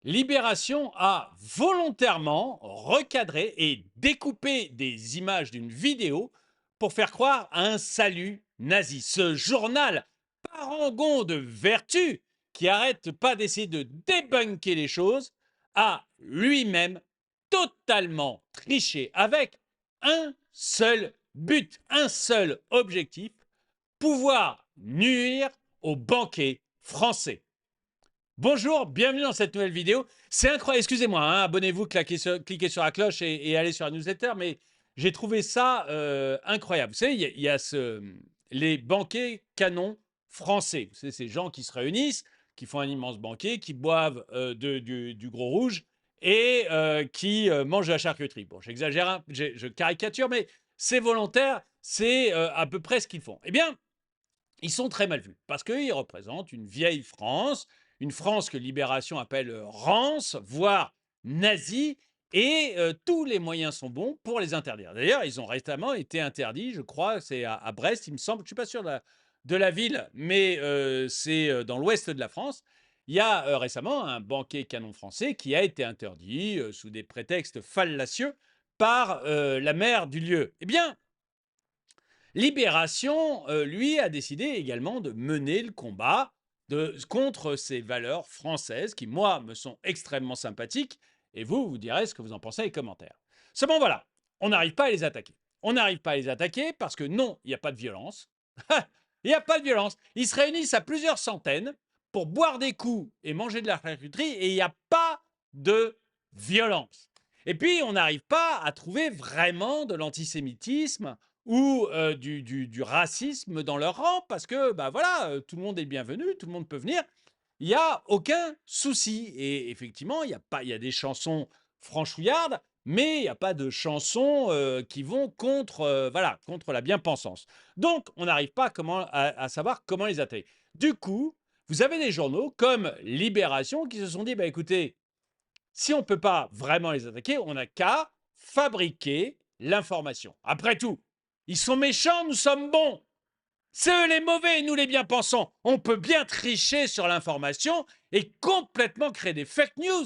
Libération a volontairement recadré et découpé des images d'une vidéo pour faire croire à un salut nazi. Ce journal parangon de vertu qui arrête pas d'essayer de débunker les choses a lui-même totalement triché avec un seul but, un seul objectif, pouvoir nuire aux banquiers français. Bonjour, bienvenue dans cette nouvelle vidéo. C'est incroyable, excusez-moi, hein, abonnez-vous, cliquez sur la cloche et allez sur la newsletter, mais j'ai trouvé ça incroyable. Vous savez, il y a les banquets canons français. Vous savez, ces gens qui se réunissent, qui font un immense banquet, qui boivent du gros rouge et qui mangent de la charcuterie. Bon, j'exagère, je caricature, mais c'est volontaire, c'est à peu près ce qu'ils font. Eh bien, ils sont très mal vus parce qu'ils représentent une vieille France, une France que Libération appelle rance, voire nazie, et tous les moyens sont bons pour les interdire. D'ailleurs, ils ont récemment été interdits, je crois, c'est à Brest, il me semble, je ne suis pas sûr de la ville, mais c'est dans l'ouest de la France. Il y a récemment un banquet canon français qui a été interdit sous des prétextes fallacieux par la maire du lieu. Eh bien, Libération, lui, a décidé également de mener le combat contre ces valeurs françaises qui, moi, me sont extrêmement sympathiques. Et vous, vous direz ce que vous en pensez dans les commentaires. Seulement, voilà, on n'arrive pas à les attaquer. On n'arrive pas à les attaquer parce que non, il n'y a pas de violence. Il n'y a pas de violence. Ils se réunissent à plusieurs centaines pour boire des coups et manger de la charcuterie et il n'y a pas de violence. Et puis, on n'arrive pas à trouver vraiment de l'antisémitisme ou du racisme dans leur rang parce que bah voilà, tout le monde est bienvenu, tout le monde peut venir. Il n'y a aucun souci. Et effectivement, il y a des chansons franchouillardes, mais il n'y a pas de chansons qui vont contre, voilà, contre la bien-pensance. Donc, on n'arrive pas à savoir comment les attaquer. Du coup, vous avez des journaux comme Libération qui se sont dit, bah, écoutez, si on ne peut pas vraiment les attaquer, on n'a qu'à fabriquer l'information. Après tout, ils sont méchants, nous sommes bons. C'est eux les mauvais, nous les bien-pensants. On peut bien tricher sur l'information et complètement créer des fake news.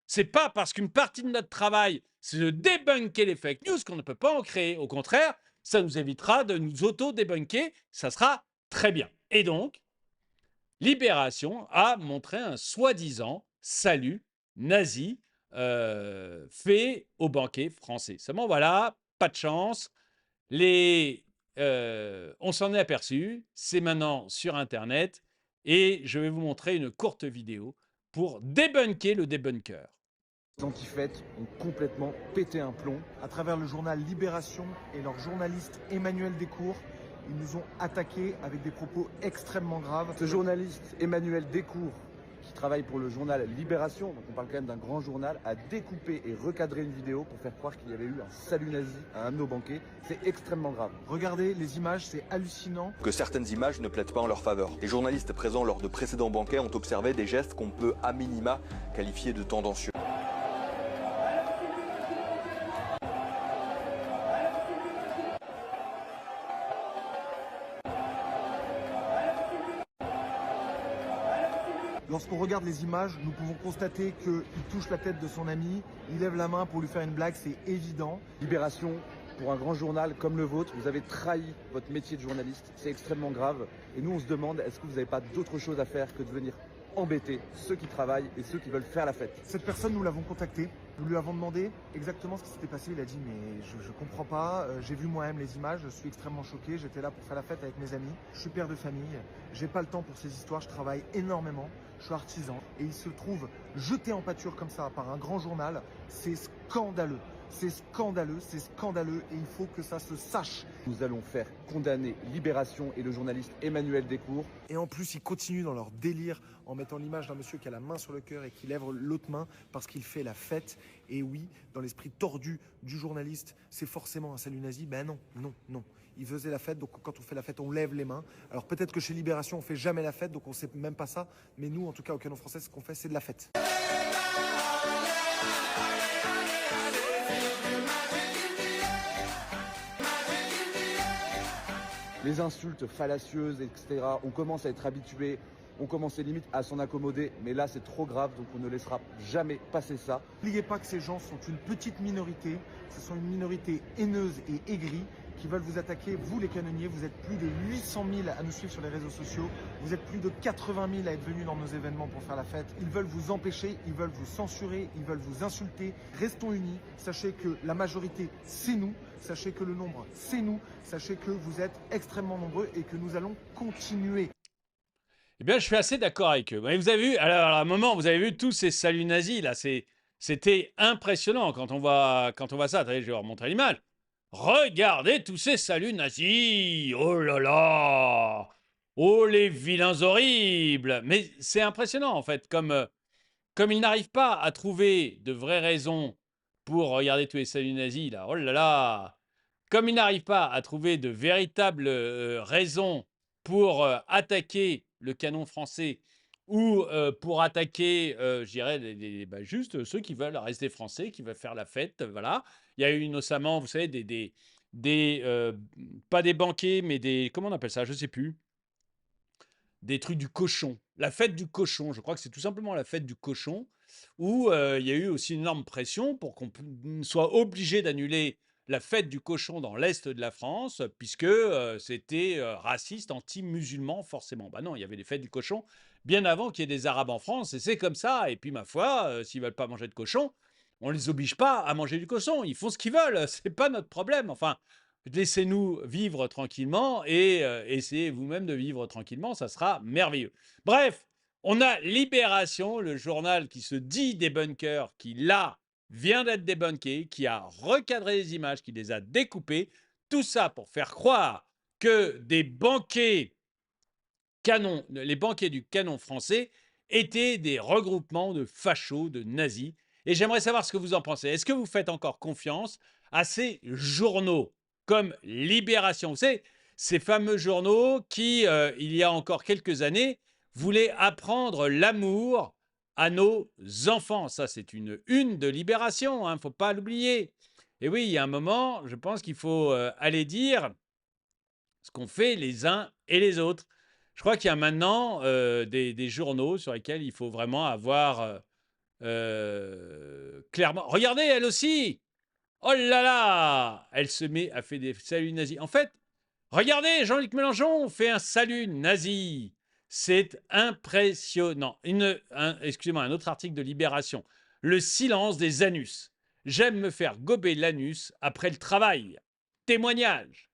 C'est pas parce qu'une partie de notre travail, c'est de débunker les fake news qu'on ne peut pas en créer. Au contraire, ça nous évitera de nous auto-débunker. Ça sera très bien. Et donc, Libération a montré un soi-disant salut nazi fait au banquet français. Seulement voilà, pas de chance. On s'en est aperçu, c'est maintenant sur Internet et je vais vous montrer une courte vidéo pour débunker le débunker. Les antifêtes ont complètement pété un plomb. À travers le journal Libération et leur journaliste Emmanuel Descours, ils nous ont attaqués avec des propos extrêmement graves. Ce journaliste Emmanuel Descours, qui travaille pour le journal Libération, donc on parle quand même d'un grand journal, a découpé et recadré une vidéo pour faire croire qu'il y avait eu un salut nazi à un de nos banquets. C'est extrêmement grave. Regardez les images, c'est hallucinant. Que certaines images ne plaident pas en leur faveur. Les journalistes présents lors de précédents banquets ont observé des gestes qu'on peut à minima qualifier de tendancieux. Lorsqu'on regarde les images, nous pouvons constater qu'il touche la tête de son ami, il lève la main pour lui faire une blague, c'est évident. Libération, pour un grand journal comme le vôtre, vous avez trahi votre métier de journaliste, c'est extrêmement grave. Et nous, on se demande, est-ce que vous n'avez pas d'autre chose à faire que de venir embêter ceux qui travaillent et ceux qui veulent faire la fête? Cette personne, nous l'avons contacté, nous lui avons demandé exactement ce qui s'était passé. Il a dit, mais je comprends pas, j'ai vu moi-même les images, je suis extrêmement choqué, j'étais là pour faire la fête avec mes amis, je suis père de famille, j'ai pas le temps pour ces histoires, je travaille énormément, je suis artisan, et il se trouve jeté en pâture comme ça par un grand journal, c'est scandaleux. C'est scandaleux, et il faut que ça se sache. Nous allons faire condamner Libération et le journaliste Emmanuel Descours. Et en plus, ils continuent dans leur délire en mettant l'image d'un monsieur qui a la main sur le cœur et qui lève l'autre main parce qu'il fait la fête. Et oui, dans l'esprit tordu du journaliste, c'est forcément un salut nazi. Ben non, non, non. Il faisait la fête, donc quand on fait la fête, on lève les mains. Alors peut-être que chez Libération, on fait jamais la fête, donc on sait même pas ça. Mais nous, en tout cas, au Canon Français, ce qu'on fait, c'est de la fête. Les insultes fallacieuses, etc., on commence à être habitué. On commençait limite à s'en accommoder, mais là c'est trop grave, donc on ne laissera jamais passer ça. N'oubliez pas que ces gens sont une petite minorité, ce sont une minorité haineuse et aigrie qui veulent vous attaquer. Vous les canonniers, vous êtes plus de 800 000 à nous suivre sur les réseaux sociaux, vous êtes plus de 80 000 à être venus dans nos événements pour faire la fête. Ils veulent vous empêcher, ils veulent vous censurer, ils veulent vous insulter. Restons unis, sachez que la majorité c'est nous, sachez que le nombre c'est nous, sachez que vous êtes extrêmement nombreux et que nous allons continuer. Eh bien, je suis assez d'accord avec eux. Mais vous avez vu, alors à un moment, vous avez vu tous ces saluts nazis là, c'était impressionnant quand on voit ça. Attendez, je vais vous remontrer l'image. Regardez tous ces saluts nazis. Oh là là. Oh les vilains horribles. Mais c'est impressionnant en fait, comme ils n'arrivent pas à trouver de vraies raisons pour regarder tous les saluts nazis là. Oh là là. Comme ils n'arrivent pas à trouver de véritables raisons pour attaquer le canon français ou pour attaquer, je dirais, juste ceux qui veulent rester français, qui veulent faire la fête, voilà. Il y a eu notamment, vous savez, pas des banquets, mais comment on appelle ça? Je ne sais plus. Des trucs du cochon. La fête du cochon, je crois que c'est tout simplement la fête du cochon, où il y a eu aussi une énorme pression pour qu'on soit obligé d'annuler la fête du cochon dans l'Est de la France, puisque c'était raciste, anti-musulman, forcément. Bah non, il y avait les fêtes du cochon bien avant qu'il y ait des Arabes en France, et c'est comme ça. Et puis, ma foi, s'ils veulent pas manger de cochon, on les oblige pas à manger du cochon. Ils font ce qu'ils veulent, c'est pas notre problème. Enfin, laissez-nous vivre tranquillement et essayez vous-même de vivre tranquillement, ça sera merveilleux. Bref, on a Libération, le journal qui se dit débunker, qui là vient d'être débunké, qui a recadré les images, qui les a découpées. Tout ça pour faire croire que les banquets du canon français étaient des regroupements de fachos, de nazis. Et j'aimerais savoir ce que vous en pensez. Est-ce que vous faites encore confiance à ces journaux comme Libération? Vous savez, ces fameux journaux qui, il y a encore quelques années, voulaient apprendre l'amour à nos enfants. Ça, c'est une de Libération, il ne faut pas l'oublier. Et oui, il y a un moment, je pense qu'il faut aller dire ce qu'on fait les uns et les autres. Je crois qu'il y a maintenant des journaux sur lesquels il faut vraiment avoir clairement. Regardez, elle aussi. Oh là là, elle se met à faire des saluts nazis. En fait, regardez, Jean-Luc Mélenchon fait un salut nazi. C'est impressionnant. Excusez-moi, un autre article de Libération. Le silence des anus. J'aime me faire gober l'anus après le travail. Témoignage.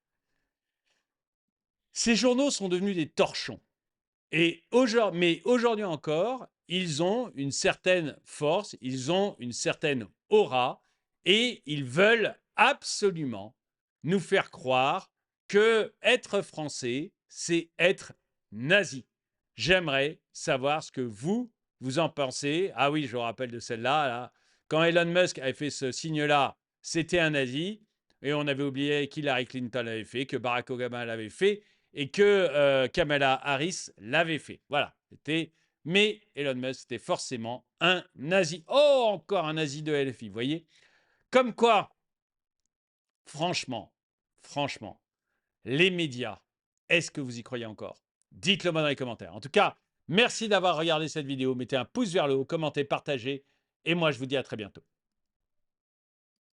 Ces journaux sont devenus des torchons. Mais aujourd'hui encore, ils ont une certaine force, ils ont une certaine aura, et ils veulent absolument nous faire croire que être français, c'est être nazi. J'aimerais savoir ce que vous en pensez. Ah oui, je vous rappelle de celle-là. Là. Quand Elon Musk avait fait ce signe-là, c'était un nazi. Et on avait oublié qu'Hillary Clinton l'avait fait, que Barack Obama l'avait fait et que Kamala Harris l'avait fait. Voilà. Mais Elon Musk, c'était forcément un nazi. Oh, encore un nazi de LFI, vous voyez? Comme quoi, franchement, les médias, est-ce que vous y croyez encore? Dites-le moi dans les commentaires. En tout cas, merci d'avoir regardé cette vidéo. Mettez un pouce vers le haut, commentez, partagez. Et moi, je vous dis à très bientôt.